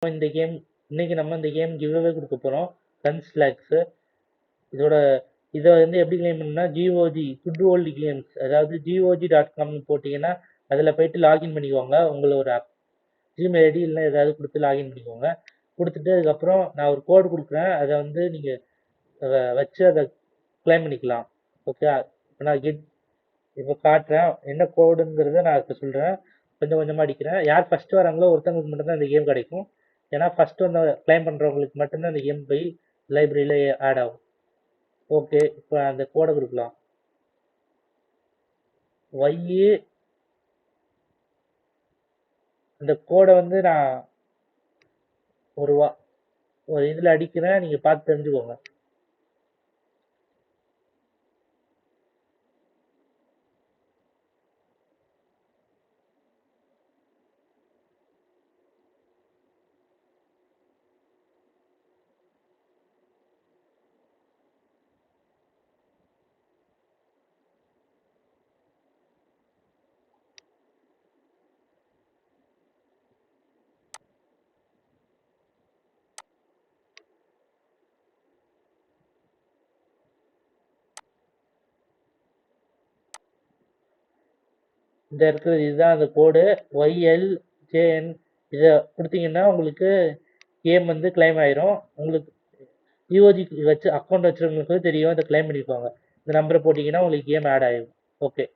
இந்த கேம் இன்னைக்கு நம்ம இந்த கேம் கிவ்அவே கொடுக்க போகிறோம். கன்ஸ் லேக்ஸு இதோட இதை வந்து எப்படி கிளைம் பண்ணணும்னா ஜிஓஜி குட் ஓல்டு கேம்ஸ், அதாவது GOG.comனு போட்டிங்கன்னா அதில் போயிட்டு லாகின் பண்ணிக்கோங்க. உங்களோட ஜிமெயில் ஐடி இல்லை ஏதாவது கொடுத்து லாகின் பண்ணிக்கோங்க. கொடுத்துட்டு அதுக்கப்புறம் நான் ஒரு கோடு கொடுக்குறேன், அதை வந்து நீங்கள் வச்சு அதை கிளைம் பண்ணிக்கலாம். ஓகே, இப்போ நான் இப்போ காட்டுறேன் என்ன கோடுங்கிறத நான் இப்போ சொல்கிறேன். கொஞ்சம் கொஞ்சமாக அடிக்கிறேன். யார் ஃபஸ்ட்டு வராங்களோ ஒருத்தவங்களுக்கு மட்டும்தான் இந்த கேம் கிடைக்கும். ஏன்னா ஃபஸ்ட்டு வந்து கிளைம் பண்ணுறவங்களுக்கு மட்டும்தான் இந்த கேம் போய் லைப்ரரியில் ஆட் ஆகும். ஓகே, இப்போ அந்த கோடை கொடுக்கலாம். ஒய்யு அந்த கோடை வந்து நான் ஒரு இதில் அடிக்கிறேன், நீங்கள் பார்த்து தெரிஞ்சுக்கோங்க. இந்த இடத்துல இதுதான் அந்த கோடு YLJN. இதை கொடுத்தீங்கன்னா உங்களுக்கு கேம் வந்து கிளைம் ஆயிரும். உங்களுக்கு ஜிஓஜி வச்சு அக்கௌண்ட் வச்சுருவங்களுக்கு தெரியும், இதை கிளைம் பண்ணிப்பாங்க. இந்த நம்பரை போட்டிங்கன்னா உங்களுக்கு கேம் ஆட் ஆகிடும். ஓகே.